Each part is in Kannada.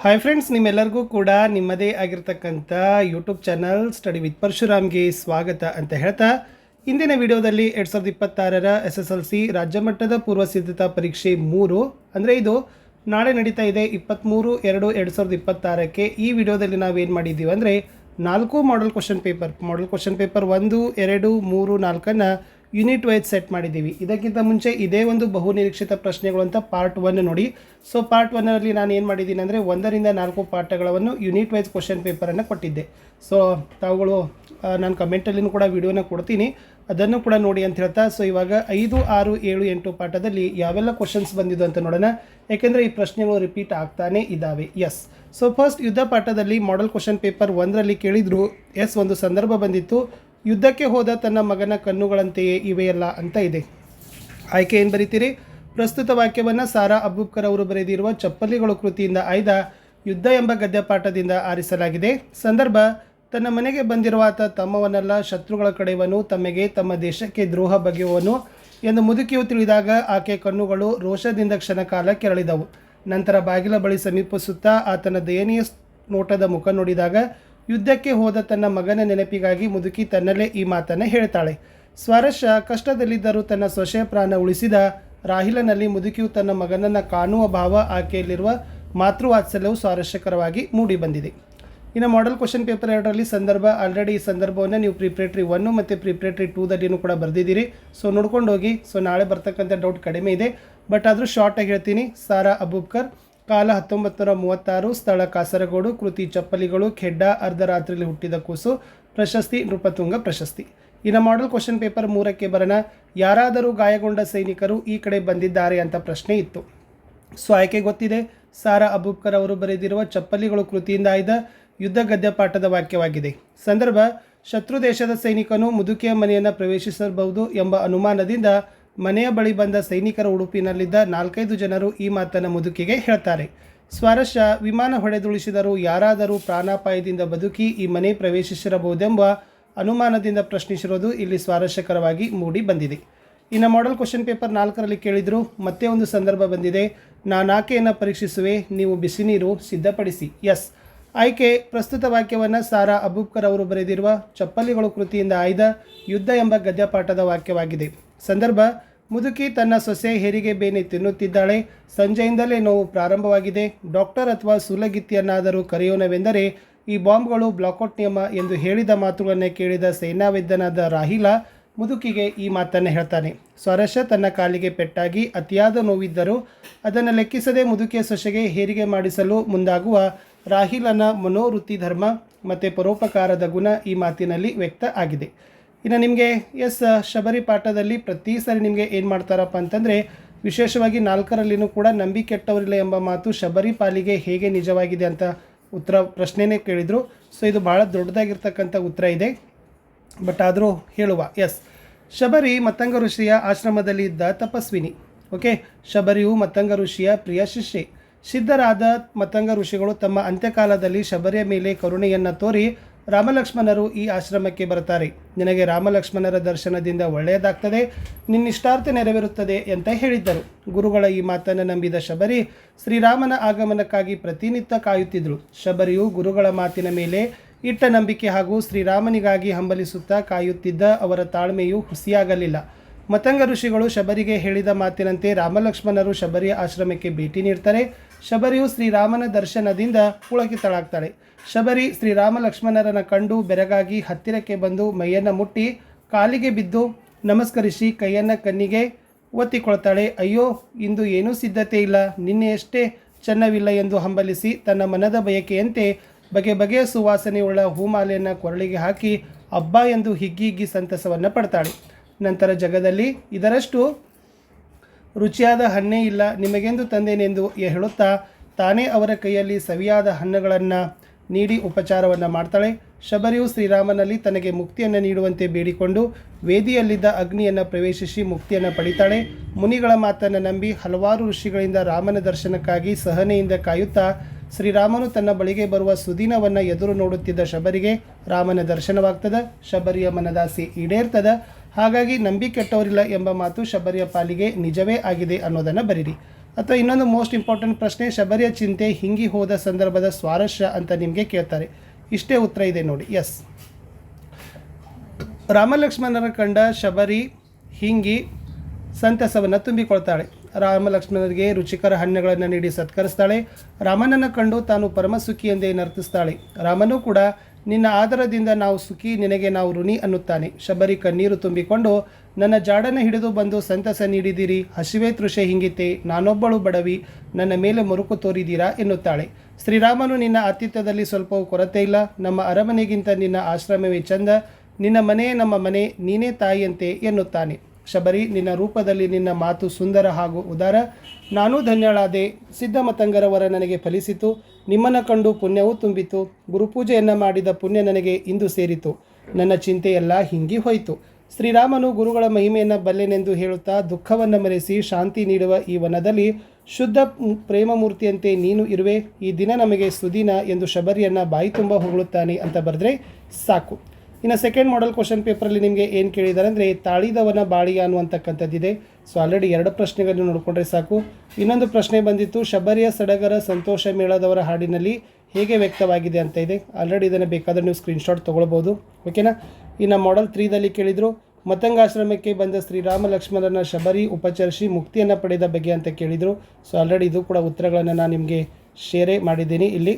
ಹಾಯ್ ಫ್ರೆಂಡ್ಸ್, ನಿಮ್ಮೆಲ್ಲರಿಗೂ ಕೂಡ ನಿಮ್ಮದೇ ಆಗಿರ್ತಕ್ಕಂಥ ಯೂಟ್ಯೂಬ್ ಚಾನಲ್ ಸ್ಟಡಿ ವಿತ್ ಪರಶುರಾಮ್ಗೆ ಸ್ವಾಗತ ಅಂತ ಹೇಳ್ತಾ, ಇಂದಿನ ವಿಡಿಯೋದಲ್ಲಿ 2026ರ SSLC ರಾಜ್ಯ ಮಟ್ಟದ ಪೂರ್ವ ಸಿದ್ಧತಾ ಪರೀಕ್ಷೆ 3 ಅಂದರೆ ಇದು ನಾಳೆ ನಡೀತಾ ಇದೆ 23/2/2026ಕ್ಕೆ. ಈ ವಿಡಿಯೋದಲ್ಲಿ ನಾವೇನು ಮಾಡಿದ್ದೀವಿ ಅಂದರೆ 4 model question paper 1, 2, 3, 4 unit wise set ಮಾಡಿದ್ದೀವಿ. ಇದಕ್ಕಿಂತ ಮುಂಚೆ ಇದೇ ಒಂದು ಬಹುನಿರೀಕ್ಷಿತ ಪ್ರಶ್ನೆಗಳು ಅಂತ ಪಾರ್ಟ್ 1 ನೋಡಿ. ಸೊ ಪಾರ್ಟ್ 1ರಲ್ಲಿ ನಾನು ಏನು ಮಾಡಿದ್ದೀನಿ ಅಂದರೆ 1ರಿಂದ 4 ಪಾಠಗಳನ್ನು ಯೂನಿಟ್ ವೈಸ್ ಕ್ವಶನ್ ಪೇಪರನ್ನು ಕೊಟ್ಟಿದ್ದೆ. ಸೊ ತಾವುಗಳು ನಾನು ಕಮೆಂಟಲ್ಲಿನೂ ಕೂಡ ವಿಡಿಯೋನ ಕೊಡ್ತೀನಿ, ಅದನ್ನು ಕೂಡ ನೋಡಿ ಅಂತ ಹೇಳ್ತಾ, ಸೊ ಇವಾಗ 5, 6, 7, 8 ಪಾಠದಲ್ಲಿ ಯಾವೆಲ್ಲ ಕ್ವಶನ್ಸ್ ಬಂದಿದ್ದು ಅಂತ ನೋಡೋಣ. ಯಾಕೆಂದರೆ ಈ ಪ್ರಶ್ನೆಗಳು ರಿಪೀಟ್ ಆಗ್ತಾನೇ ಇದ್ದಾವೆ. ಎಸ್, ಸೊ ಫಸ್ಟ್ ಯುದ್ಧ ಪಾಠದಲ್ಲಿ ಮಾಡೆಲ್ ಕ್ವಶನ್ ಪೇಪರ್ 1ರಲ್ಲಿ ಕೇಳಿದ್ರು. ಎಸ್, ಒಂದು ಸಂದರ್ಭ ಬಂದಿತ್ತು, ಯುದ್ಧಕ್ಕೆ ಹೋದ ತನ್ನ ಮಗನ ಕಣ್ಣುಗಳಂತೆಯೇ ಇವೆಯಲ್ಲ ಅಂತ ಇದೆ. ಆಯ್ಕೆ ಏನು ಬರೀತೀರಿ? ಪ್ರಸ್ತುತ ವಾಕ್ಯವನ್ನು ಸಾರಾ ಅಬೂಬ್ಕರ್ ಅವರು ಬರೆದಿರುವ ಚಪ್ಪಲಿಗಳು ಕೃತಿಯಿಂದ ಆಯ್ದ ಯುದ್ಧ ಎಂಬ ಗದ್ಯ ಪಾಠದಿಂದ ಆರಿಸಲಾಗಿದೆ. ಸಂದರ್ಭ: ತನ್ನ ಮನೆಗೆ ಬಂದಿರುವ ಆತ ತಮ್ಮವನ್ನೆಲ್ಲ ಶತ್ರುಗಳ ಕಡೆಯವನು, ತಮಗೆ ತಮ್ಮ ದೇಶಕ್ಕೆ ದ್ರೋಹ ಬಗೆಯುವನು ಎಂದು ಮುದುಕಿಯು ತಿಳಿದಾಗ ಆಕೆ ಕಣ್ಣುಗಳು ರೋಷದಿಂದ ಕ್ಷಣಕಾಲ ಕೆರಳಿದವು. ನಂತರ ಬಾಗಿಲ ಬಳಿ ಸಮೀಪಿಸುತ್ತಾ ಆತನ ದಯನೀಯ ನೋಟದ ಮುಖ ನೋಡಿದಾಗ ಯುದ್ಧಕ್ಕೆ ಹೋದ ತನ್ನ ಮಗನ ನೆನಪಿಗಾಗಿ ಮುದುಕಿ ತನ್ನಲ್ಲೇ ಈ ಮಾತನ್ನು ಹೇಳ್ತಾಳೆ. ಸ್ವಾರಸ್ಯ: ಕಷ್ಟದಲ್ಲಿದ್ದರೂ ತನ್ನ ಸೊಸೆಯ ಪ್ರಾಣ ಉಳಿಸಿದ ರಾಹಿಲನಲ್ಲಿ ಮುದುಕಿಯು ತನ್ನ ಮಗನನ್ನು ಕಾಣುವ ಭಾವ, ಆಕೆಯಲ್ಲಿರುವ ಮಾತೃವಾತ್ಸಲ್ಯವು ಸ್ವಾರಸ್ಯಕರವಾಗಿ ಮೂಡಿ ಬಂದಿದೆ. ಇನ್ನು ಮಾಡೆಲ್ ಕ್ವಶನ್ ಪೇಪರ್ 2ರಲ್ಲಿ ಸಂದರ್ಭ, ಆಲ್ರೆಡಿ ಈ ಸಂದರ್ಭವನ್ನು ನೀವು ಪ್ರಿಪ್ರೇಟರಿ 1 ಮತ್ತು ಪ್ರಿಪ್ರೇಟರಿ 2ದಲ್ಲಿಯೂ ಕೂಡ ಬರೆದಿದ್ದೀರಿ. ಸೊ ನೋಡ್ಕೊಂಡು ಹೋಗಿ. ಸೊ ನಾಳೆ ಬರ್ತಕ್ಕಂಥ ಡೌಟ್ ಕಡಿಮೆ ಇದೆ, ಬಟ್ ಆದರೂ ಶಾರ್ಟಾಗಿ ಹೇಳ್ತೀನಿ. ಸಾರಾ ಅಬೂಬ್ಕರ್, ಕಾಲ 1936, ಸ್ಥಳ ಕಾಸರಗೋಡು, ಕೃತಿ ಚಪ್ಪಲಿಗಳು, ಖೆಡ್ಡ, ಅರ್ಧರಾತ್ರಿಯಲ್ಲಿ ಹುಟ್ಟಿದ ಕೂಸು, ಪ್ರಶಸ್ತಿ ನೃಪತುಂಗ ಪ್ರಶಸ್ತಿ. ಇನ್ನು ಮಾಡೆಲ್ ಕ್ವಶನ್ ಪೇಪರ್ 3ಕ್ಕೆ ಬರೋಣ. ಯಾರಾದರೂ ಗಾಯಗೊಂಡ ಸೈನಿಕರು ಈ ಕಡೆ ಬಂದಿದ್ದಾರೆ ಅಂತ ಪ್ರಶ್ನೆ ಇತ್ತು. ಸೊ ಆಯ್ಕೆ ಗೊತ್ತಿದೆ, ಸಾರಾ ಅಬೂಬ್ಕರ್ ಅವರು ಬರೆದಿರುವ ಚಪ್ಪಲಿಗಳು ಕೃತಿಯಿಂದ ಆಯ್ದ ಯುದ್ಧ ಗದ್ಯ ಪಾಠದ ವಾಕ್ಯವಾಗಿದೆ. ಸಂದರ್ಭ: ಶತ್ರು ದೇಶದ ಸೈನಿಕನು ಮುದುಕಿಯ ಮನೆಯನ್ನು ಪ್ರವೇಶಿಸಬಹುದು ಎಂಬ ಅನುಮಾನದಿಂದ ಮನೆಯ ಬಳಿ ಬಂದ ಸೈನಿಕರ ಉಡುಪಿನಲ್ಲಿದ್ದ 4-5 ಜನರು ಈ ಮಾತನ್ನು ಮುದುಕಿಗೆ ಹೇಳ್ತಾರೆ. ಸ್ವಾರಸ್ಯ: ವಿಮಾನ ಹೊಡೆದುಳಿಸಿದರೂ ಯಾರಾದರೂ ಪ್ರಾಣಾಪಾಯದಿಂದ ಬದುಕಿ ಈ ಮನೆ ಪ್ರವೇಶಿಸಿರಬಹುದೆಂಬ ಅನುಮಾನದಿಂದ ಪ್ರಶ್ನಿಸಿರೋದು ಇಲ್ಲಿ ಸ್ವಾರಸ್ಯಕರವಾಗಿ ಮೂಡಿ ಬಂದಿದೆ. ಇನ್ನು ಮಾಡೆಲ್ ಕ್ವಶನ್ ಪೇಪರ್ 4ರಲ್ಲಿ ಕೇಳಿದರು. ಮತ್ತೆ ಒಂದು ಸಂದರ್ಭ ಬಂದಿದೆ. ನಾನು ಆಕೆಯನ್ನು ಪರೀಕ್ಷಿಸುವೆ, ನೀವು ಬಿಸಿ ನೀರು ಸಿದ್ಧಪಡಿಸಿ. ಎಸ್, ಆಯ್ಕೆ ಪ್ರಸ್ತುತ ವಾಕ್ಯವನ್ನು ಸಾರಾ ಅಬೂಬ್ಕರ್ ಅವರು ಬರೆದಿರುವ ಚಪ್ಪಲಿಗಳು ಕೃತಿಯಿಂದ ಆಯ್ದ ಯುದ್ಧ ಎಂಬ ಗದ್ಯ ಪಾಠದ ವಾಕ್ಯವಾಗಿದೆ. ಸಂದರ್ಭ: ಮುದುಕಿ ತನ್ನ ಸೊಸೆ ಹೆರಿಗೆ ಬೇನೆ ತಿನ್ನುತ್ತಿದ್ದಾಳೆ. ಸಂಜೆಯಿಂದಲೇ ನೋವು ಪ್ರಾರಂಭವಾಗಿದೆ. ಡಾಕ್ಟರ್ ಅಥವಾ ಸುಲಗಿತ್ತಿಯನ್ನಾದರೂ ಕರೆಯೋಣವೆಂದರೆ ಈ ಬಾಂಬ್ಗಳು ಬ್ಲಾಕ್ಔಟ್ ನಿಯಮ ಎಂದು ಹೇಳಿದ ಮಾತುಗಳನ್ನೇ ಕೇಳಿದ ಸೇನಾವೈದ್ಯನಾದ ರಾಹಿಲ ಮುದುಕಿಗೆ ಈ ಮಾತನ್ನು ಹೇಳ್ತಾನೆ. ಸ್ವಾರಸ್ಯ: ತನ್ನ ಕಾಲಿಗೆ ಪೆಟ್ಟಾಗಿ ಅತಿಯಾದ ನೋವಿದ್ದರೂ ಅದನ್ನು ಲೆಕ್ಕಿಸದೆ ಮುದುಕಿಯ ಸೊಸೆಗೆ ಹೆರಿಗೆ ಮಾಡಿಸಲು ಮುಂದಾಗುವ ರಾಹಿಲನ ಮನೋವೃತ್ತಿ, ಧರ್ಮ ಮತ್ತು ಪರೋಪಕಾರದ ಗುಣ ಈ ಮಾತಿನಲ್ಲಿ ವ್ಯಕ್ತ ಆಗಿದೆ. ಇನ್ನು ನಿಮಗೆ ಶಬರಿ ಪಾಠದಲ್ಲಿ ಪ್ರತಿ ಸಾರಿ ನಿಮಗೆ ಏನು ಮಾಡ್ತಾರಪ್ಪ ಅಂತಂದರೆ, ವಿಶೇಷವಾಗಿ 4ರಲ್ಲಿನೂ ಕೂಡ ನಂಬಿಕೆಟ್ಟವರಿಲ್ಲ ಎಂಬ ಮಾತು ಶಬರಿ ಪಾಲಿಗೆ ಹೇಗೆ ನಿಜವಾಗಿದೆ ಅಂತ ಪ್ರಶ್ನೆನೇ ಕೇಳಿದರು. ಸೊ ಇದು ಭಾಳ ದೊಡ್ಡದಾಗಿರ್ತಕ್ಕಂಥ ಉತ್ತರ ಇದೆ, ಬಟ್ ಆದರೂ ಹೇಳುವ. ಎಸ್, ಶಬರಿ ಮತ್ತಂಗ ಋಷಿಯ ಆಶ್ರಮದಲ್ಲಿ ಇದ್ದ ತಪಸ್ವಿನಿ. ಓಕೆ, ಶಬರಿಯು ಮತ್ತಂಗ ಋಷಿಯ ಪ್ರಿಯ ಶಿಷ್ಯೆ. ಸಿದ್ಧರಾದ ಮತ್ತಂಗ ಋಷಿಗಳು ತಮ್ಮ ಅಂತ್ಯಕಾಲದಲ್ಲಿ ಶಬರಿಯ ಮೇಲೆ ಕರುಣೆಯನ್ನು ತೋರಿ ರಾಮಲಕ್ಷ್ಮಣರು ಈ ಆಶ್ರಮಕ್ಕೆ ಬರ್ತಾರೆ. ನಿನಗೆ ರಾಮಲಕ್ಷ್ಮಣರ ದರ್ಶನದಿಂದ ಒಳ್ಳೆಯದಾಗ್ತದೆ, ನಿನ್ನಿಷ್ಟಾರ್ಥ ನೆರವೇರುತ್ತದೆ ಅಂತ ಹೇಳಿದ್ದರು. ಗುರುಗಳ ಈ ಮಾತನ್ನು ನಂಬಿದ ಶಬರಿ ಶ್ರೀರಾಮನ ಆಗಮನಕ್ಕಾಗಿ ಪ್ರತಿನಿತ್ಯ ಕಾಯುತ್ತಿದ್ದರು. ಶಬರಿಯು ಗುರುಗಳ ಮಾತಿನ ಮೇಲೆ ಇಟ್ಟ ನಂಬಿಕೆ ಹಾಗೂ ಶ್ರೀರಾಮನಿಗಾಗಿ ಹಂಬಲಿಸುತ್ತಾ ಕಾಯುತ್ತಿದ್ದ ಅವರ ತಾಳ್ಮೆಯು ಹುಸಿಯಾಗಲಿಲ್ಲ. ಮತಂಗ ಋಷಿಗಳು ಶಬರಿಗೆ ಹೇಳಿದ ಮಾತಿನಂತೆ ರಾಮಲಕ್ಷ್ಮಣರು ಶಬರಿಯ ಆಶ್ರಮಕ್ಕೆ ಭೇಟಿ ನೀಡ್ತಾರೆ. ಶಬರಿಯು ಶ್ರೀರಾಮನ ದರ್ಶನದಿಂದ ಪುಳಕಿತಳಾಗ್ತಾಳೆ. ಶಬರಿ ಶ್ರೀರಾಮ ಲಕ್ಷ್ಮಣರನ್ನು ಕಂಡು ಬೆರಗಾಗಿ ಹತ್ತಿರಕ್ಕೆ ಬಂದು ಮೈಯನ್ನು ಮುಟ್ಟಿ ಕಾಲಿಗೆ ಬಿದ್ದು ನಮಸ್ಕರಿಸಿ ಕೈಯನ್ನು ಕಣ್ಣಿಗೆ ಒತ್ತಿಕೊಳ್ತಾಳೆ. ಅಯ್ಯೋ, ಇಂದು ಏನೂ ಸಿದ್ಧತೆ ಇಲ್ಲ, ನಿನ್ನೆಯಷ್ಟೇ ಚೆನ್ನವಿಲ್ಲ ಎಂದು ಹಂಬಲಿಸಿ ತನ್ನ ಮನದ ಬಯಕೆಯಂತೆ ಬಗೆ ಬಗೆಯ ಸುವಾಸನೆಯುಳ್ಳ ಹೂಮಾಲೆಯನ್ನು ಕೊರಳಿಗೆ ಹಾಕಿ ಅಬ್ಬಾ ಎಂದು ಹಿಗ್ಗಿ ಸಂತಸವನ್ನು ಪಡ್ತಾಳೆ. ನಂತರ ಜಗದಲ್ಲಿ ಇದರಷ್ಟು ರುಚಿಯಾದ ಹಣ್ಣೇ ಇಲ್ಲ, ನಿಮಗೆಂದು ತಂದೇನೆಂದು ಹೇಳುತ್ತಾ ತಾನೇ ಅವರ ಕೈಯಲ್ಲಿ ಸವಿಯಾದ ಹಣ್ಣುಗಳನ್ನು ನೀಡಿ ಉಪಚಾರವನ್ನು ಮಾಡ್ತಾಳೆ. ಶಬರಿಯು ಶ್ರೀರಾಮನಲ್ಲಿ ತನಗೆ ಮುಕ್ತಿಯನ್ನು ನೀಡುವಂತೆ ಬೇಡಿಕೊಂಡು ವೇದಿಯಲ್ಲಿದ್ದ ಅಗ್ನಿಯನ್ನು ಪ್ರವೇಶಿಸಿ ಮುಕ್ತಿಯನ್ನು ಪಡಿತಾಳೆ. ಮುನಿಗಳ ಮಾತನ್ನು ನಂಬಿ ಹಲವಾರು ಋಷಿಗಳಿಂದ ರಾಮನ ದರ್ಶನಕ್ಕಾಗಿ ಸಹನೆಯಿಂದ ಕಾಯುತ್ತಾ ಶ್ರೀರಾಮನು ತನ್ನ ಬಳಿಗೆ ಬರುವ ಸುದಿನವನ್ನು ಎದುರು ನೋಡುತ್ತಿದ್ದ ಶಬರಿಗೆ ರಾಮನ ದರ್ಶನವಾಗ್ತದೆ. ಶಬರಿಯ ಮನದಾಸೆ ಈಡೇರ್ತದೆ. ಹಾಗಾಗಿ ನಂಬಿಕೆಟ್ಟವರಿಲ್ಲ ಎಂಬ ಮಾತು ಶಬರಿಯ ಪಾಲಿಗೆ ನಿಜವೇ ಆಗಿದೆ ಅನ್ನೋದನ್ನು ಬರೀರಿ. ಅಥವಾ ಇನ್ನೊಂದು ಮೋಸ್ಟ್ ಇಂಪಾರ್ಟೆಂಟ್ ಪ್ರಶ್ನೆ, ಶಬರಿಯ ಚಿಂತೆ ಹಿಂಗಿ ಹೋದ ಸಂದರ್ಭದ ಸ್ವಾರಸ್ಯ ಅಂತ ನಿಮಗೆ ಕೇಳ್ತಾರೆ. ಇಷ್ಟೇ ಉತ್ತರ ಇದೆ ನೋಡಿ. ಎಸ್, ರಾಮಲಕ್ಷ್ಮಣರ ಕಂಡ ಶಬರಿ ಹಿಂಗಿ ಸಂತಸವನ್ನು ತುಂಬಿಕೊಳ್ತಾಳೆ. ರಾಮಲಕ್ಷ್ಮಣರಿಗೆ ರುಚಿಕರ ಹಣ್ಣುಗಳನ್ನು ನೀಡಿ ಸತ್ಕರಿಸ್ತಾಳೆ. ರಾಮನನ್ನು ಕಂಡು ತಾನು ಪರಮಸುಖಿ ಎಂದೇ ನರ್ತಿಸ್ತಾಳೆ. ರಾಮನೂ ಕೂಡ ನಿನ್ನ ಆದರದಿಂದ ನಾವು ಸುಖಿ, ನಿನಗೆ ನಾವು ಋಣಿ ಅನ್ನುತ್ತಾನೆ. ಶಬರಿ ಕಣ್ಣೀರು ತುಂಬಿಕೊಂಡು, ನನ್ನ ಜಾಡನ್ನು ಹಿಡಿದು ಬಂದು ಸಂತಸ ನೀಡಿದಿರಿ, ಹಸಿವೆ ತೃಷೆ ಹಿಂಗಿತೆ, ನಾನೊಬ್ಬಳು ಬಡವಿ, ನನ್ನ ಮೇಲೆ ಮುರುಕು ತೋರಿದ್ದೀರಾ ಎನ್ನುತ್ತಾಳೆ. ಶ್ರೀರಾಮನು, ನಿನ್ನ ಆತಿಥ್ಯದಲ್ಲಿ ಸ್ವಲ್ಪವೂ ಕೊರತೆ ಇಲ್ಲ, ನಮ್ಮ ಅರಮನೆಗಿಂತ ನಿನ್ನ ಆಶ್ರಮವೇ ಚಂದ, ನಿನ್ನ ಮನೆಯೇ ನಮ್ಮ ಮನೆ, ನೀನೇ ತಾಯಿಯಂತೆ ಎನ್ನುತ್ತಾನೆ. ಶಬರಿ, ನಿನ್ನ ರೂಪದಲ್ಲಿ ನಿನ್ನ ಮಾತು ಸುಂದರ ಹಾಗೂ ಉದಾರ, ನಾನೂ ಧನ್ಯಳಾದೆ. ಸಿದ್ಧಮತಂಗರವರ ನನಗೆ ಫಲಿಸಿತು, ನಿಮ್ಮನ್ನು ಕಂಡು ಪುಣ್ಯವೂ ತುಂಬಿತು, ಗುರುಪೂಜೆಯನ್ನು ಮಾಡಿದ ಪುಣ್ಯ ನನಗೆ ಇಂದು ಸೇರಿತು, ನನ್ನ ಚಿಂತೆಯೆಲ್ಲ ಹಿಂಗಿ ಹೋಯಿತು. ಶ್ರೀರಾಮನು ಗುರುಗಳ ಮಹಿಮೆಯನ್ನು ಬಲ್ಲೆನೆಂದು ಹೇಳುತ್ತಾ ದುಃಖವನ್ನು ಮರೆಸಿ ಶಾಂತಿ ನೀಡುವ ಈ ವನದಲ್ಲಿ ಶುದ್ಧ ಪ್ರೇಮಮೂರ್ತಿಯಂತೆ ನೀನು ಇರುವೆ, ಈ ದಿನ ನಮಗೆ ಸುದಿನ ಎಂದು ಶಬರಿಯನ್ನು ಬಾಯಿ ತುಂಬ ಹೊಗಳುತ್ತಾನೆ ಅಂತ ಬರೆದ್ರೆ ಸಾಕು. ಇನ್ನು ಸೆಕೆಂಡ್ ಮಾಡೆಲ್ ಕ್ವಶನ್ ಪೇಪರಲ್ಲಿ ನಿಮಗೆ ಏನು ಕೇಳಿದ್ದಾರೆ ಅಂದರೆ, ತಾಳಿದವನ ಬಾಳಿಯ ಅನ್ನುವಂತಕ್ಕಂಥದ್ದಿದೆ. ಸೊ ಆಲ್ರೆಡಿ 2 ಪ್ರಶ್ನೆಗಳನ್ನು ನೋಡಿಕೊಂಡ್ರೆ ಸಾಕು. ಇನ್ನೊಂದು ಪ್ರಶ್ನೆ ಬಂದಿತ್ತು, ಶಬರಿಯ ಸಡಗರ ಸಂತೋಷ ಮೇಳದವರ ಹಾಡಿನಲ್ಲಿ ಹೇಗೆ ವ್ಯಕ್ತವಾಗಿದೆ ಅಂತ ಇದೆ. ಆಲ್ರೆಡಿ ಇದನ್ನು ಬೇಕಾದರೆ ನೀವು ಸ್ಕ್ರೀನ್ಶಾಟ್ ತೊಗೊಳ್ಬೋದು. ಓಕೆನಾ. ಇನ್ನು ಮಾಡೆಲ್ 3ದಲ್ಲಿ ಕೇಳಿದರು, ಮತಂಗಾಶ್ರಮಕ್ಕೆ ಬಂದ ಶ್ರೀರಾಮ ಲಕ್ಷ್ಮಣರನ್ನ ಶಬರಿ ಉಪಚರಿಸಿ ಮುಕ್ತಿಯನ್ನು ಪಡೆದ ಬಗ್ಗೆ ಅಂತ ಕೇಳಿದರು. ಸೊ ಆಲ್ರೆಡಿ ಇದು ಕೂಡ ಉತ್ತರಗಳನ್ನು ನಾನು ನಿಮಗೆ ಶೇರೇ ಮಾಡಿದ್ದೀನಿ ಇಲ್ಲಿ.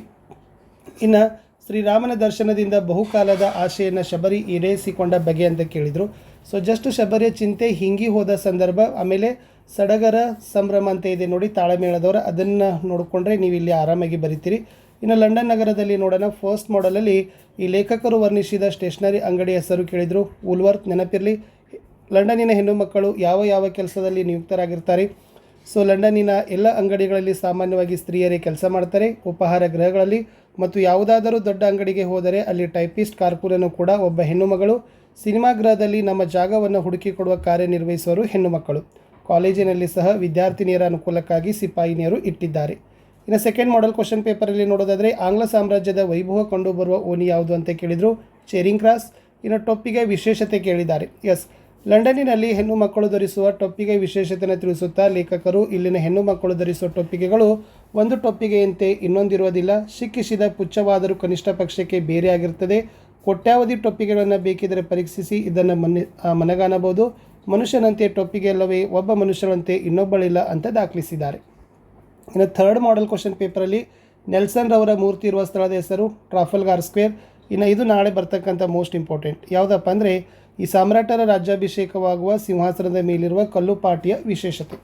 ಇನ್ನು ಶ್ರೀರಾಮನ ದರ್ಶನದಿಂದ ಬಹುಕಾಲದ ಆಶೆಯನ್ನು ಶಬರಿ ಈಡೇರಿಸಿಕೊಂಡ ಬಗೆ ಅಂತ ಕೇಳಿದರು. ಸೊ ಜಸ್ಟ್ ಶಬರಿಯ ಚಿಂತೆ ಹಿಂಗಿ ಹೋದ ಸಂದರ್ಭ, ಆಮೇಲೆ ಸಡಗರ ಸಂಭ್ರಮ ಅಂತ ಇದೆ ನೋಡಿ ತಾಳಮೇಳದವರು, ಅದನ್ನು ನೋಡಿಕೊಂಡ್ರೆ ನೀವು ಇಲ್ಲಿ ಆರಾಮಾಗಿ ಬರಿತೀರಿ. ಇನ್ನು ಲಂಡನ್ ನಗರದಲ್ಲಿ ನೋಡೋಣ. ಫಸ್ಟ್ ಮಾಡೆಲಲ್ಲಿ ಈ ಲೇಖಕರು ವರ್ಣಿಸಿದ ಸ್ಟೇಷನರಿ ಅಂಗಡಿಯ ಹೆಸರು ಕೇಳಿದರು. ವೂಲ್ವರ್ತ್. ನೆನಪಿರಲಿ, ಲಂಡನ್ನಿನ ಹೆಣ್ಣು ಮಕ್ಕಳು ಯಾವ ಯಾವ ಕೆಲಸದಲ್ಲಿ ನಿಯುಕ್ತರಾಗಿರ್ತಾರೆ. ಸೊ ಲಂಡನ್ನಿನ ಎಲ್ಲ ಅಂಗಡಿಗಳಲ್ಲಿ ಸಾಮಾನ್ಯವಾಗಿ ಸ್ತ್ರೀಯರೇ ಕೆಲಸ ಮಾಡ್ತಾರೆ. ಉಪಹಾರ ಗೃಹಗಳಲ್ಲಿ ಮತ್ತು ಯಾವುದಾದರೂ ದೊಡ್ಡ ಅಂಗಡಿಗೆ ಹೋದರೆ ಅಲ್ಲಿ ಟೈಪಿಸ್ಟ್ ಕಾರ್ಕುನನ್ನು ಕೂಡ ಒಬ್ಬ ಹೆಣ್ಣು ಮಗಳು. ಸಿನಿಮಾ ಗೃಹದಲ್ಲಿ ನಮ್ಮ ಜಾಗವನ್ನು ಹುಡುಕಿಕೊಡುವ ಕಾರ್ಯನಿರ್ವಹಿಸುವರು ಹೆಣ್ಣು ಮಕ್ಕಳು. ಕಾಲೇಜಿನಲ್ಲಿ ಸಹ ವಿದ್ಯಾರ್ಥಿನಿಯರ ಅನುಕೂಲಕ್ಕಾಗಿ ಸಿಪಾಯಿನಿಯರು ಇಟ್ಟಿದ್ದಾರೆ. ಇನ್ನು ಸೆಕೆಂಡ್ ಮಾಡೆಲ್ ಕ್ವಶನ್ ಪೇಪರಲ್ಲಿ ನೋಡೋದಾದರೆ, ಆಂಗ್ಲ ಸಾಮ್ರಾಜ್ಯದ ವೈಭವ ಕಂಡುಬರುವ ಓಣಿ ಯಾವುದು ಅಂತ ಕೇಳಿದರು. Charing cross. ಇನ್ನು ಟೊಪ್ಪಿಗೆ ವಿಶೇಷತೆ ಕೇಳಿದ್ದಾರೆ. ಎಸ್, ಲಂಡನ್ನಿನಲ್ಲಿ ಹೆಣ್ಣು ಮಕ್ಕಳು ಧರಿಸುವ ಟೊಪ್ಪಿಗೆ ವಿಶೇಷತೆಯನ್ನು ತಿಳಿಸುತ್ತಾ ಲೇಖಕರು, ಇಲ್ಲಿನ ಹೆಣ್ಣು ಮಕ್ಕಳು ಧರಿಸುವ ಟೊಪ್ಪಿಗೆಗಳು ಒಂದು ಟೊಪ್ಪಿಗೆಯಂತೆ ಇನ್ನೊಂದಿರುವುದಿಲ್ಲ. ಶಿಕ್ಕಿಸಿದ ಪುಚ್ಚವಾದರೂ ಕನಿಷ್ಠ ಪಕ್ಷಕ್ಕೆ ಬೇರೆಯಾಗಿರುತ್ತದೆ. ಕೋಟ್ಯಾವಧಿ ಟೊಪ್ಪಿಗೆಗಳನ್ನು ಬೇಕಿದ್ದರೆ ಪರೀಕ್ಷಿಸಿ ಇದನ್ನು ಮನಗಾಣಬಹುದು. ಮನುಷ್ಯನಂತೆ ಟೊಪ್ಪಿಗೆ ಅಲ್ಲವೇ, ಒಬ್ಬ ಮನುಷ್ಯನಂತೆ ಇನ್ನೊಬ್ಬಳಿಲ್ಲ ಅಂತ ದಾಖಲಿಸಿದ್ದಾರೆ. ಇನ್ನು ಥರ್ಡ್ ಮಾಡೆಲ್ ಕ್ವಶನ್ ಪೇಪರಲ್ಲಿ ನೆಲ್ಸನ್ ರವರ ಮೂರ್ತಿ ಇರುವ ಸ್ಥಳದ ಹೆಸರು ಟ್ರಾಫಲ್ಗಾರ್ ಸ್ಕ್ವೇರ್. ಇನ್ನು ಇದು ನಾಳೆ ಬರ್ತಕ್ಕಂಥ ಮೋಸ್ಟ್ ಇಂಪಾರ್ಟೆಂಟ್ ಯಾವುದಪ್ಪ ಅಂದರೆ, ಈ ಸಾಮ್ರಾಟರ ರಾಜ್ಯಾಭಿಷೇಕವಾಗುವ ಸಿಂಹಾಸನದ ಮೇಲಿರುವ ಕಲ್ಲುಪಾಟಿಯ ವಿಶೇಷತೆ.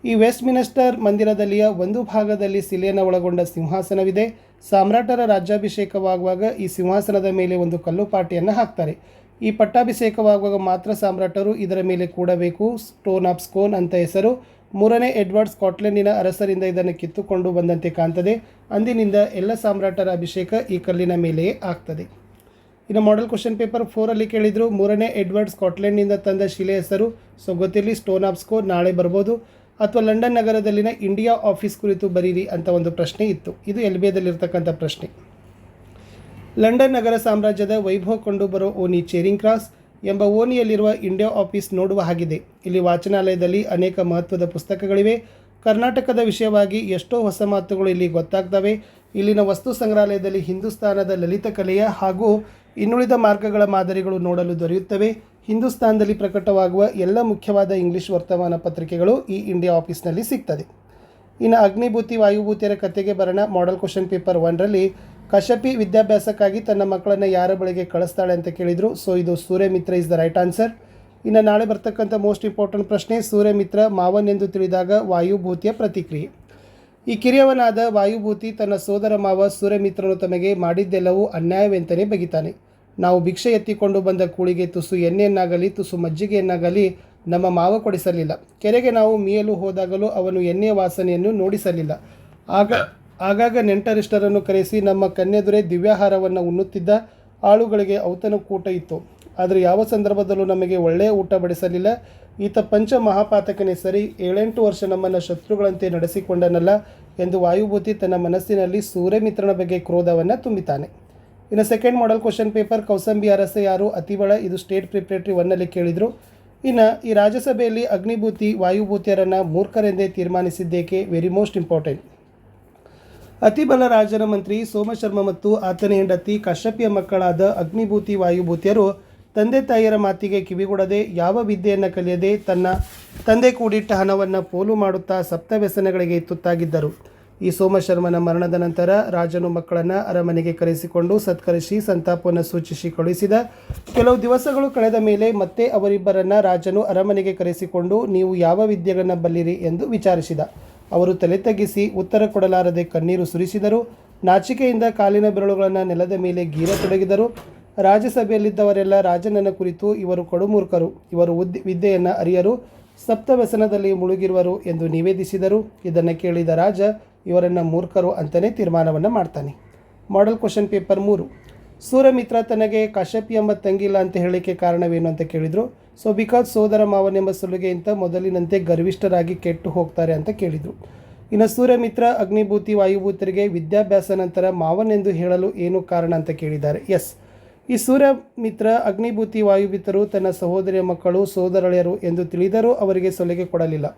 ಈ ವೆಸ್ಟ್ ಮಿನಿಸ್ಟರ್ ಮಂದಿರದಲ್ಲಿಯ ಒಂದು ಭಾಗದಲ್ಲಿ ಶಿಲೆಯನ್ನು ಒಳಗೊಂಡ ಸಿಂಹಾಸನವಿದೆ. ಸಾಮ್ರಾಟರ ರಾಜ್ಯಾಭಿಷೇಕವಾಗುವಾಗ ಈ ಸಿಂಹಾಸನದ ಮೇಲೆ ಒಂದು ಕಲ್ಲುಪಾಟಿಯನ್ನು ಹಾಕ್ತಾರೆ. ಈ ಪಟ್ಟಾಭಿಷೇಕವಾಗುವಾಗ ಮಾತ್ರ ಸಾಮ್ರಾಟರು ಇದರ ಮೇಲೆ ಕೂಡಬೇಕು. ಸ್ಟೋನ್ ಆಫ್ ಸ್ಕೋನ್ ಅಂತ ಹೆಸರು. 3ನೇ ಎಡ್ವರ್ಡ್ ಸ್ಕಾಟ್ಲೆಂಡಿನ ಅರಸರಿಂದ ಇದನ್ನು ಕಿತ್ತುಕೊಂಡು ಬಂದಂತೆ ಕಾಣ್ತದೆ. ಅಂದಿನಿಂದ ಎಲ್ಲ ಸಾಮ್ರಾಟರ ಅಭಿಷೇಕ ಈ ಕಲ್ಲಿನ ಮೇಲೆಯೇ ಆಗ್ತದೆ. ಇನ್ನು ಮಾಡೆಲ್ ಕ್ವಶನ್ ಪೇಪರ್ 4ಅಲ್ಲಿ ಕೇಳಿದರು, 3ನೇ ಎಡ್ವರ್ಡ್ ಸ್ಕಾಟ್ಲೆಂಡ್ನಿಂದ ತಂದ ಶಿಲೆ ಹೆಸರು. ಸೊ ಗೊತ್ತಿರಲಿ, ಸ್ಟೋನ್ ಆಫ್ ಸ್ಕೋನ್. ನಾಳೆ ಬರ್ಬೋದು. ಅಥವಾ ಲಂಡನ್ ನಗರದಲ್ಲಿನ ಇಂಡಿಯಾ ಆಫೀಸ್ ಕುರಿತು ಬರೀರಿ ಅಂತ ಒಂದು ಪ್ರಶ್ನೆ ಇತ್ತು. ಇದು LBAದಲ್ಲಿರ್ತಕ್ಕಂಥ ಪ್ರಶ್ನೆ. ಲಂಡನ್ ನಗರ ಸಾಮ್ರಾಜ್ಯದ ವೈಭವ ಕಂಡುಬರೋ ಓಣಿ ಚೇರಿಂಗ್ ಕ್ರಾಸ್ ಎಂಬ ಓಣಿಯಲ್ಲಿರುವ ಇಂಡಿಯಾ ಆಫೀಸ್ ನೋಡುವ ಹಾಗಿದೆ. ಇಲ್ಲಿ ವಾಚನಾಲಯದಲ್ಲಿ ಅನೇಕ ಮಹತ್ವದ ಪುಸ್ತಕಗಳಿವೆ. ಕರ್ನಾಟಕದ ವಿಷಯವಾಗಿ ಎಷ್ಟೋ ಹೊಸ ಮಾತುಗಳು ಇಲ್ಲಿ ಗೊತ್ತಾಗ್ತವೆ. ಇಲ್ಲಿನ ವಸ್ತು ಸಂಗ್ರಹಾಲಯದಲ್ಲಿ ಹಿಂದೂಸ್ತಾನದ ಲಲಿತಕಲೆಯ ಹಾಗೂ ಇನ್ನುಳಿದ ಮಾರ್ಗಗಳ ಮಾದರಿಗಳು ನೋಡಲು ದೊರೆಯುತ್ತವೆ. ಹಿಂದೂಸ್ತಾನದಲ್ಲಿ ಪ್ರಕಟವಾಗುವ ಎಲ್ಲ ಮುಖ್ಯವಾದ ಇಂಗ್ಲಿಷ್ ವರ್ತಮಾನ ಪತ್ರಿಕೆಗಳು ಈ ಇಂಡಿಯಾ ಆಫೀಸ್ನಲ್ಲಿ ಸಿಗ್ತದೆ. ಇನ್ನು ಅಗ್ನಿಭೂತಿ ವಾಯುಭೂತಿಯರ ಕಥೆಗೆ ಬರೋಣ. ಮಾಡೆಲ್ ಕ್ವಶನ್ ಪೇಪರ್ 1ರಲ್ಲಿ ಕಶ್ಯಪಿ ವಿದ್ಯಾಭ್ಯಾಸಕ್ಕಾಗಿ ತನ್ನ ಮಕ್ಕಳನ್ನು ಯಾರ ಬಳಿಗೆ ಕಳಿಸ್ತಾಳೆ ಅಂತ ಕೇಳಿದರು. ಸೊ ಇದು Suryamitra is the right answer. ಇನ್ನು ನಾಳೆ ಬರ್ತಕ್ಕಂಥ ಮೋಸ್ಟ್ ಇಂಪಾರ್ಟೆಂಟ್ ಪ್ರಶ್ನೆ, ಸೂರ್ಯಮಿತ್ರ ಮಾವನೆಂದು ತಿಳಿದಾಗ ವಾಯುಭೂತಿಯ ಪ್ರತಿಕ್ರಿಯೆ. ಈ ಕಿರಿಯವನಾದ ವಾಯುಭೂತಿ ತನ್ನ ಸೋದರ ಮಾವ ಸೂರ್ಯಮಿತ್ರನು ತಮಗೆ ಮಾಡಿದ್ದೆಲ್ಲವೂ ಅನ್ಯಾಯವೆಂತಲೇ ಬಗಿತಾನೆ. ನಾವು ಭಿಕ್ಷೆ ಎತ್ತಿಕೊಂಡು ಬಂದ ಕೂಳಿಗೆ ತುಸು ಎಣ್ಣೆಯನ್ನಾಗಲಿ ತುಸು ಮಜ್ಜಿಗೆಯನ್ನಾಗಲಿ ನಮ್ಮ ಮಾವ ಕೊಡಿಸಲಿಲ್ಲ. ಕೆರೆಗೆ ನಾವು ಮೀಯಲು ಹೋದಾಗಲೂ ಅವನು ಎಣ್ಣೆಯ ವಾಸನೆಯನ್ನು ನೋಡಿಸಲಿಲ್ಲ. ಆಗಾಗ ನೆಂಟರಿಷ್ಟರನ್ನು ಕರೆಸಿ ನಮ್ಮ ಕನ್ನೆದುರೇ ದಿವ್ಯಾಹಾರವನ್ನು ಉಣ್ಣುತ್ತಿದ್ದ. ಆಳುಗಳಿಗೆ ಔತಣಕೂಟ ಇತ್ತು, ಆದರೆ ಯಾವ ಸಂದರ್ಭದಲ್ಲೂ ನಮಗೆ ಒಳ್ಳೆಯ ಊಟ ಬಡಿಸಲಿಲ್ಲ. ಈತ ಪಂಚ ಮಹಾಪಾತಕನೇ ಸರಿ, 7-8 ವರ್ಷ ನಮ್ಮನ್ನು ಶತ್ರುಗಳಂತೆ ನಡೆಸಿಕೊಂಡನಲ್ಲ ಎಂದು ವಾಯುಭೂತಿ ತನ್ನ ಮನಸ್ಸಿನಲ್ಲಿ ಸೂರ್ಯಮಿತ್ರನ ಬಗ್ಗೆ ಕ್ರೋಧವನ್ನು ತುಂಬಿತಾನೆ. ಇನ್ನು ಸೆಕೆಂಡ್ ಮಾಡೆಲ್ ಕ್ವಶನ್ ಪೇಪರ್, ಕೌಸಂಬಿ ಅರಸ ಯಾರು? ಅತಿವಳ. ಇದು ಸ್ಟೇಟ್ ಪ್ರಿಪ್ರೇಟರಿ 1ನಲ್ಲಿ ಕೇಳಿದರು. ಇನ್ನು ಈ ರಾಜ್ಯಸಭೆಯಲ್ಲಿ ಅಗ್ನಿಭೂತಿ ವಾಯುಭೂತಿಯರನ್ನು ಮೂರ್ಖರೆಂದೇ ತೀರ್ಮಾನಿಸಿದ್ದೇಕೆ, ವೆರಿ ಮೋಸ್ಟ್ ಇಂಪಾರ್ಟೆಂಟ್. ಅತಿಬಲ ರಾಜನ ಮಂತ್ರಿ ಸೋಮಶರ್ಮ ಮತ್ತು ಆತನ ಹೆಂಡತಿ ಕಶ್ಯಪಿಯ ಮಕ್ಕಳಾದ ಅಗ್ನಿಭೂತಿ ವಾಯುಭೂತಿಯರು ತಂದೆ ತಾಯಿಯರ ಮಾತಿಗೆ ಕಿವಿಗೊಡದೆ ಯಾವ ವಿದ್ಯೆಯನ್ನು ಕಲಿಯದೆ ತನ್ನ ತಂದೆ ಕೂಡಿಟ್ಟ ಹಣವನ್ನು ಪೋಲು ಮಾಡುತ್ತಾ ಸಪ್ತ ವ್ಯಸನಗಳಿಗೆ ತುತ್ತಾಗಿದ್ದರು. ಈ ಸೋಮಶರ್ಮನ ಮರಣದ ನಂತರ ರಾಜನು ಮಕ್ಕಳನ್ನು ಅರಮನೆಗೆ ಕರೆಸಿಕೊಂಡು ಸತ್ಕರಿಸಿ ಸಂತಾಪವನ್ನು ಸೂಚಿಸಿ ಕಳುಹಿಸಿದ. ಕೆಲವು ದಿವಸಗಳು ಕಳೆದ ಮೇಲೆ ಮತ್ತೆ ಅವರಿಬ್ಬರನ್ನು ರಾಜನು ಅರಮನೆಗೆ ಕರೆಸಿಕೊಂಡು ನೀವು ಯಾವ ವಿದ್ಯೆಗಳನ್ನು ಬಲ್ಲಿರಿ ಎಂದು ವಿಚಾರಿಸಿದ. ಅವರು ತಲೆ ತಗ್ಗಿಸಿ ಉತ್ತರ ಕೊಡಲಾರದೆ ಕಣ್ಣೀರು ಸುರಿಸಿದರು. ನಾಚಿಕೆಯಿಂದ ಕಾಲಿನ ಬೆರಳುಗಳನ್ನು ನೆಲದ ಮೇಲೆ ಗೀರತೊಡಗಿದರು. ರಾಜ್ಯಸಭೆಯಲ್ಲಿದ್ದವರೆಲ್ಲ ರಾಜನನ್ನ ಕುರಿತು ಇವರು ಕಡುಮೂರ್ಖರು, ಇವರು ವಿದ್ಯೆಯನ್ನು ಅರಿಯರು, ಸಪ್ತ ವ್ಯಸನದಲ್ಲಿ ಮುಳುಗಿರುವರು ಎಂದು ನಿವೇದಿಸಿದರು. ಇದನ್ನು ಕೇಳಿದ ರಾಜ ಇವರನ್ನು ಮೂರ್ಖರು ಅಂತಲೇ ತೀರ್ಮಾನವನ್ನು ಮಾಡ್ತಾನೆ. Model question paper 3. ಸೂರ್ಯಮಿತ್ರ ತನಗೆ ಕಶ್ಯಪಿ ಎಂಬ ತಂಗಿಲ್ಲ ಅಂತ ಹೇಳಿಕೆ ಕಾರಣವೇನು ಅಂತ ಕೇಳಿದರು. ಸೊ ಬಿಕಾಸ್ ಸೋದರ ಮಾವನೆಂಬ ಸುಲಿಗೆಯಿಂದ ಮೊದಲಿನಂತೆ ಗರ್ವಿಷ್ಠರಾಗಿ ಕೆಟ್ಟು ಹೋಗ್ತಾರೆ ಅಂತ ಕೇಳಿದರು. ಇನ್ನು ಸೂರ್ಯಮಿತ್ರ ಅಗ್ನಿಭೂತಿ ವಾಯುಭೂತರಿಗೆ ವಿದ್ಯಾಭ್ಯಾಸ ನಂತರ ಮಾವನೆಂದು ಹೇಳಲು ಏನು ಕಾರಣ ಅಂತ ಕೇಳಿದ್ದಾರೆ. ಎಸ್, ಈ ಸೂರ್ಯಮಿತ್ರ ಅಗ್ನಿಭೂತಿ ವಾಯುಭೂತರು ತನ್ನ ಸಹೋದರಿಯ ಮಕ್ಕಳು ಸೋದರಳೆಯರು ಎಂದು ತಿಳಿದರೂ ಅವರಿಗೆ ಸೊಲಿಗೆ ಕೊಡಲಿಲ್ಲ.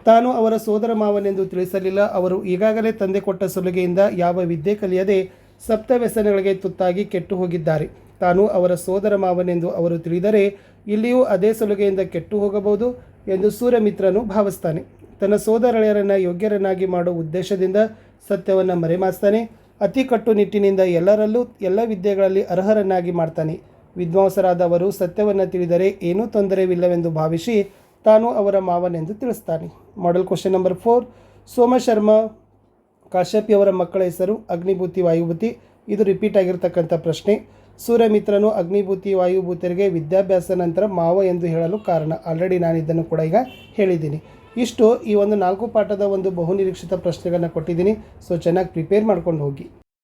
ತಾನು ಅವರ ಸೋದರ ಮಾವನೆಂದು ತಿಳಿಸಲಿಲ್ಲ. ಅವರು ಈಗಾಗಲೇ ತಂದೆ ಕೊಟ್ಟ ಸೊಲಿಗೆಯಿಂದ ಯಾವ ವಿದ್ಯೆ ಕಲಿಯದೆ ಸಪ್ತ ವ್ಯಸನಗಳಿಗೆ ತುತ್ತಾಗಿ ಕೆಟ್ಟು ಹೋಗಿದ್ದಾರೆ. ತಾನು ಅವರ ಸೋದರ ಮಾವನೆಂದು ಅವರು ತಿಳಿದರೆ ಇಲ್ಲಿಯೂ ಅದೇ ಸೊಲಿಗೆಯಿಂದ ಕೆಟ್ಟು ಹೋಗಬಹುದು ಎಂದು ಸೂರ್ಯಮಿತ್ರನು ಭಾವಿಸ್ತಾನೆ. ತನ್ನ ಸೋದರಳೆಯರನ್ನು ಯೋಗ್ಯರನ್ನಾಗಿ ಮಾಡುವ ಉದ್ದೇಶದಿಂದ ಸತ್ಯವನ್ನು ಮರೆಮಾಚ್ತಾನೆ. ಅತಿ ಕಟ್ಟುನಿಟ್ಟಿನಿಂದ ಎಲ್ಲರಲ್ಲೂ ಎಲ್ಲ ವಿದ್ಯೆಗಳಲ್ಲಿ ಅರ್ಹರನ್ನಾಗಿ ಮಾಡ್ತಾನೆ. ವಿದ್ವಾಂಸರಾದವರು ಸತ್ಯವನ್ನು ತಿಳಿದರೆ ಏನೂ ತೊಂದರೆವಿಲ್ಲವೆಂದು ಭಾವಿಸಿ ತಾನು ಅವರ ಮಾವನೆಂದು ತಿಳಿಸ್ತಾನೆ. Model question number 4. ಸೋಮಶರ್ಮ ಕಾಶ್ಯಪಿಯವರ ಮಕ್ಕಳ ಹೆಸರು ಅಗ್ನಿಭೂತಿ ವಾಯುಭೂತಿ. ಇದು ರಿಪೀಟ್ ಆಗಿರ್ತಕ್ಕಂಥ ಪ್ರಶ್ನೆ. ಸೂರ್ಯಮಿತ್ರನು ಅಗ್ನಿಭೂತಿ ವಾಯುಭೂತರಿಗೆ ವಿದ್ಯಾಭ್ಯಾಸ ನಂತರ ಮಾವ ಎಂದು ಹೇಳಲು ಕಾರಣ. ಆಲ್ರೆಡಿ ನಾನು ಇದನ್ನು ಕೂಡ ಈಗ ಹೇಳಿದ್ದೀನಿ. ಇಷ್ಟು ಈ ಒಂದು 4 ಪಾಠದ ಒಂದು ಬಹುನಿರೀಕ್ಷಿತ ಪ್ರಶ್ನೆಗಳನ್ನು ಕೊಟ್ಟಿದ್ದೀನಿ. ಸೊ ಚೆನ್ನಾಗಿ ಪ್ರಿಪೇರ್ ಮಾಡ್ಕೊಂಡು ಹೋಗಿ.